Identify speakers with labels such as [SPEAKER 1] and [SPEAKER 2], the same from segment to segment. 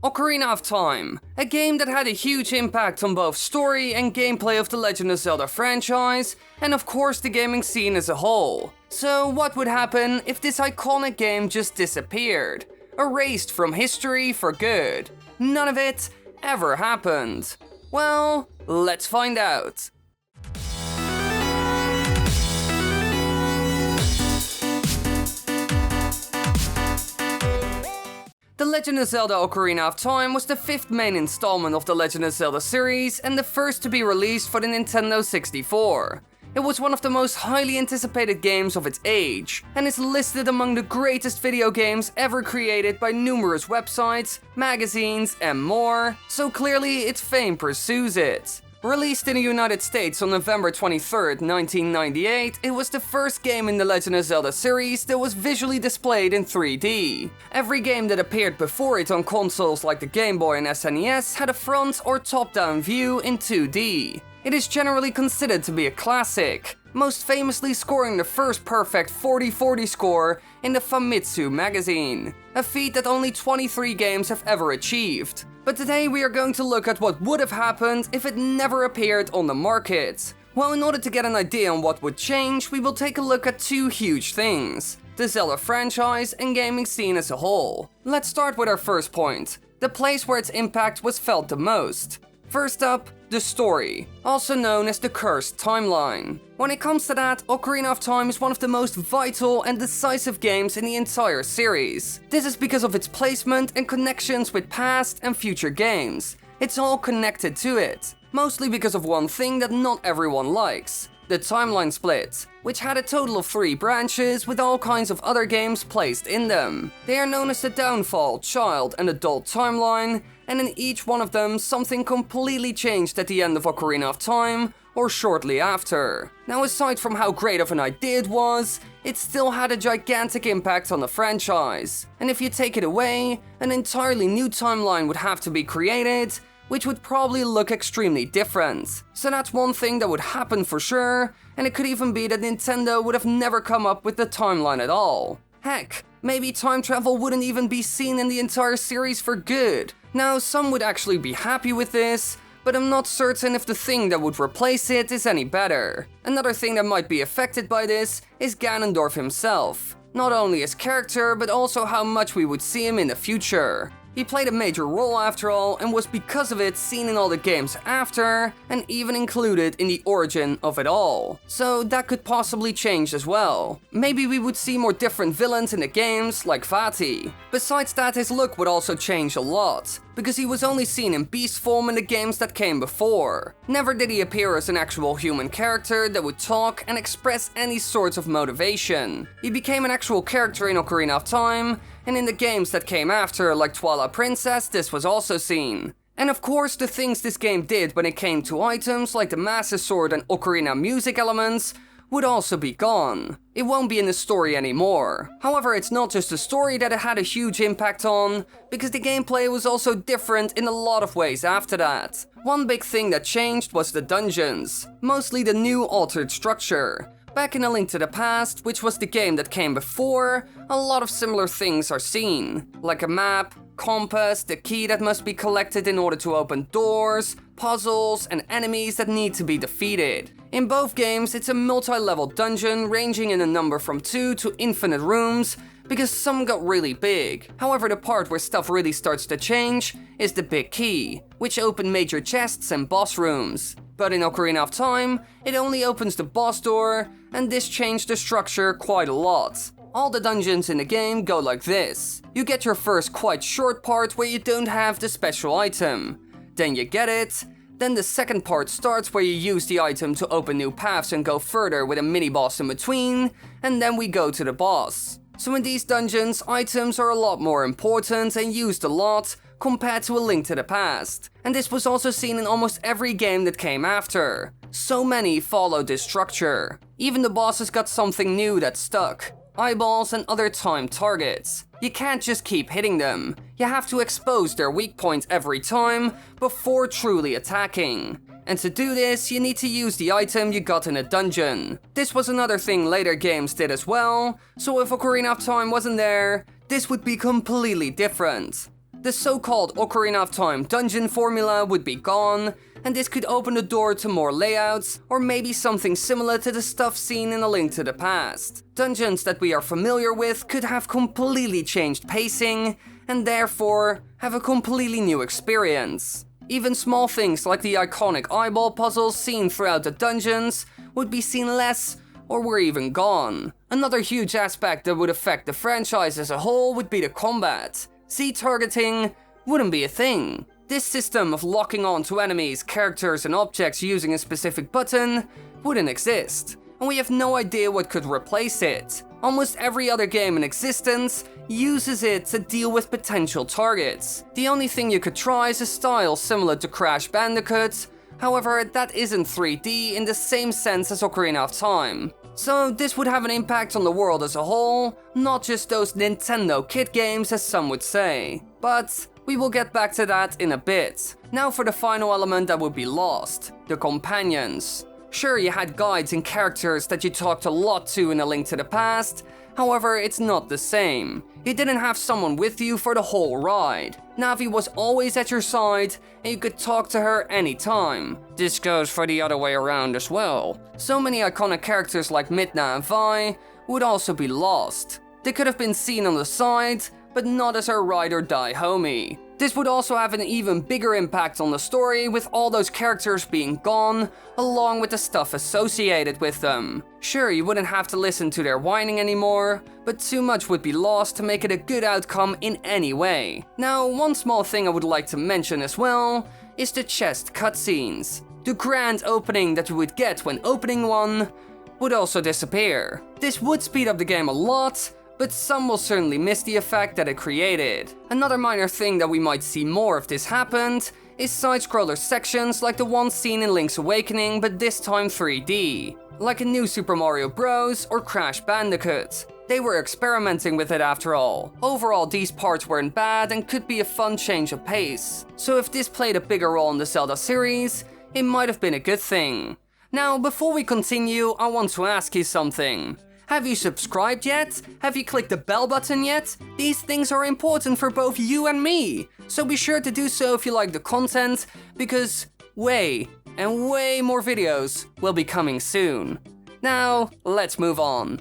[SPEAKER 1] Ocarina of Time, a game that had a huge impact on both story and gameplay of the Legend of Zelda franchise, and of course the gaming scene as a whole. So what would happen if this iconic game just disappeared? Erased from history for good? None of it ever happened. Well, let's find out. The Legend of Zelda Ocarina of Time was the 5th main installment of the Legend of Zelda series and the first to be released for the Nintendo 64. It was one of the most highly anticipated games of its age, and is listed among the greatest video games ever created by numerous websites, magazines, and more, so clearly its fame pursues it. Released in the United States on November 23rd, 1998, it was the first game in the Legend of Zelda series that was visually displayed in 3D. Every game that appeared before it on consoles like the Game Boy and SNES had a front or top-down view in 2D. It is generally considered to be a classic, most famously scoring the first perfect 40/40 score in the Famitsu magazine, a feat that only 23 games have ever achieved. But today we are going to look at what would have happened if it never appeared on the market. Well, in order to get an idea on what would change, we will take a look at two huge things: the Zelda franchise and gaming scene as a whole. Let's start with our first point, the place where its impact was felt the most. First up, the story, also known as the Cursed Timeline. When it comes to that, Ocarina of Time is one of the most vital and decisive games in the entire series. This is because of its placement and connections with past and future games. It's all connected to it, mostly because of one thing that not everyone likes: the timeline split, which had a total of 3 branches with all kinds of other games placed in them. They are known as the Downfall, Child, and Adult Timeline, and in each one of them something completely changed at the end of Ocarina of Time, or shortly after. Now, aside from how great of an idea it was, it still had a gigantic impact on the franchise. And if you take it away, an entirely new timeline would have to be created, which would probably look extremely different. So that's one thing that would happen for sure, and it could even be that Nintendo would have never come up with the timeline at all. Heck, maybe time travel wouldn't even be seen in the entire series for good. Now, some would actually be happy with this, but I'm not certain if the thing that would replace it is any better. Another thing that might be affected by this is Ganondorf himself. Not only his character, but also how much we would see him in the future. He played a major role after all, and was because of it seen in all the games after, and even included in the origin of it all. So that could possibly change as well. Maybe we would see more different villains in the games, like Vati. Besides that, his look would also change a lot, because he was only seen in beast form in the games that came before. Never did he appear as an actual human character that would talk and express any sorts of motivation. He became an actual character in Ocarina of Time, and in the games that came after, like Twilight Princess, this was also seen. And of course, the things this game did when it came to items like the Master Sword and Ocarina music elements would also be gone. It won't be in the story anymore. However, it's not just the story that it had a huge impact on, because the gameplay was also different in a lot of ways after that. One big thing that changed was the dungeons, mostly the new altered structure. Back in A Link to the Past, which was the game that came before, a lot of similar things are seen, like a map, compass, the key that must be collected in order to open doors, puzzles, and enemies that need to be defeated. In both games, it's a multi-level dungeon ranging in a number from 2 to infinite rooms, because some got really big. However, the part where stuff really starts to change is the big key, which opened major chests and boss rooms. But in Ocarina of Time, it only opens the boss door, and this changed the structure quite a lot. All the dungeons in the game go like this. You get your first quite short part where you don't have the special item. Then you get it. Then the second part starts where you use the item to open new paths and go further with a mini-boss in between, and then we go to the boss. So in these dungeons, items are a lot more important and used a lot, compared to A Link to the Past. And this was also seen in almost every game that came after. So many followed this structure. Even the bosses got something new that stuck: eyeballs and other timed targets. You can't just keep hitting them. You have to expose their weak points every time before truly attacking. And to do this, you need to use the item you got in a dungeon. This was another thing later games did as well, so if Ocarina of Time wasn't there, this would be completely different. The so-called Ocarina of Time dungeon formula would be gone, and this could open the door to more layouts, or maybe something similar to the stuff seen in A Link to the Past. Dungeons that we are familiar with could have completely changed pacing, and therefore have a completely new experience. Even small things like the iconic eyeball puzzles seen throughout the dungeons would be seen less, or were even gone. Another huge aspect that would affect the franchise as a whole would be the combat. Z-targeting wouldn't be a thing. This system of locking on to enemies, characters and objects using a specific button wouldn't exist, and we have no idea what could replace it. Almost every other game in existence uses it to deal with potential targets. The only thing you could try is a style similar to Crash Bandicoot, however that isn't 3D in the same sense as Ocarina of Time. So this would have an impact on the world as a whole, not just those Nintendo kid games as some would say. But we will get back to that in a bit. Now for the final element that would be lost, the companions. Sure, you had guides and characters that you talked a lot to in A Link to the Past, however, it's not the same. You didn't have someone with you for the whole ride. Navi was always at your side, and you could talk to her anytime. This goes for the other way around as well. So many iconic characters like Midna and Vi would also be lost. They could have been seen on the side, but not as our ride or die homie. This would also have an even bigger impact on the story, with all those characters being gone, along with the stuff associated with them. Sure, you wouldn't have to listen to their whining anymore, but too much would be lost to make it a good outcome in any way. Now, one small thing I would like to mention as well is the chest cutscenes. The grand opening that you would get when opening one would also disappear. This would speed up the game a lot, but some will certainly miss the effect that it created. Another minor thing that we might see more if this happened is side-scroller sections like the ones seen in Link's Awakening, but this time 3D. Like in New Super Mario Bros. Or Crash Bandicoot. They were experimenting with it after all. Overall, these parts weren't bad and could be a fun change of pace. So if this played a bigger role in the Zelda series, it might have been a good thing. Now, before we continue, I want to ask you something. Have you subscribed yet? Have you clicked the bell button yet? These things are important for both you and me, so be sure to do so if you like the content, because way more videos will be coming soon. Now, let's move on.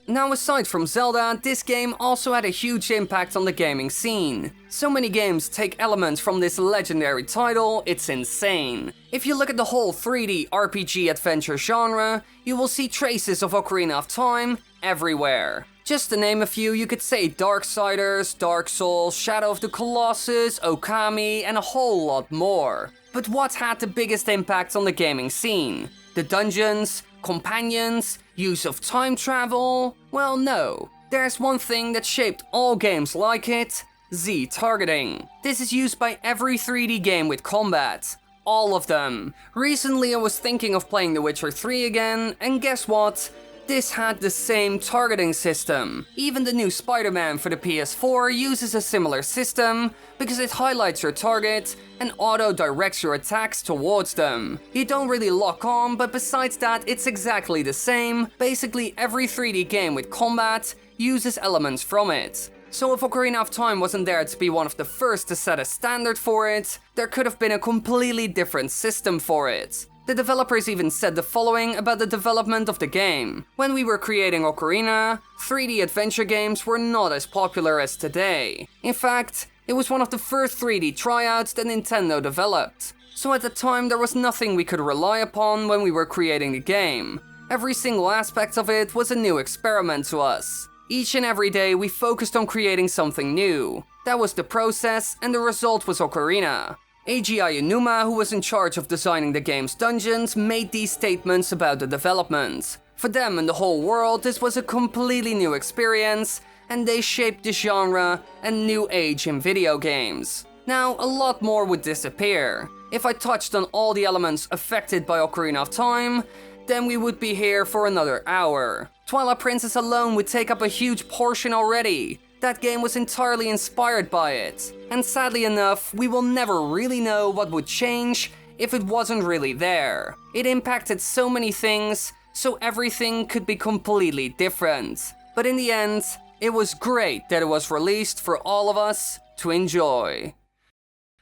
[SPEAKER 1] Now, aside from Zelda, this game also had a huge impact on the gaming scene. So many games take elements from this legendary title, it's insane. If you look at the whole 3D RPG adventure genre, you will see traces of Ocarina of Time everywhere. Just to name a few, you could say Darksiders, Dark Souls, Shadow of the Colossus, Okami, and a whole lot more. But what had the biggest impact on the gaming scene? The dungeons? Companions? Use of time travel? Well, no. There's one thing that shaped all games like it: Z-targeting. This is used by every 3D game with combat. All of them. Recently I was thinking of playing The Witcher 3 again, and guess what? This had the same targeting system. Even the new Spider-Man for the PS4 uses a similar system because it highlights your target and auto-directs your attacks towards them. You don't really lock on, but besides that, it's exactly the same. Basically, every 3D game with combat uses elements from it. So if Ocarina of Time wasn't there to be one of the first to set a standard for it, there could have been a completely different system for it. The developers even said the following about the development of the game. When we were creating Ocarina, 3D adventure games were not as popular as today. In fact, it was one of the first 3D tryouts that Nintendo developed. So at the time there was nothing we could rely upon when we were creating the game. Every single aspect of it was a new experiment to us. Each and every day we focused on creating something new. That was the process, and the result was Ocarina. Eiji Aonuma, who was in charge of designing the game's dungeons, made these statements about the development. For them and the whole world, this was a completely new experience, and they shaped the genre and new age in video games. Now, a lot more would disappear. If I touched on all the elements affected by Ocarina of Time, then we would be here for another hour. Twilight Princess alone would take up a huge portion already. That game was entirely inspired by it. And sadly enough, we will never really know what would change if it wasn't really there. It impacted so many things, so everything could be completely different. But in the end, it was great that it was released for all of us to enjoy.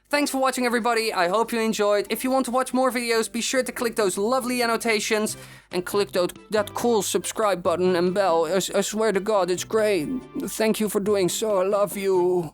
[SPEAKER 1] Thanks for watching, everybody. I hope you enjoyed. If you want to watch more videos, be sure to click those lovely annotations and click that cool subscribe button and bell. I swear to God, it's great. Thank you for doing so. I love you.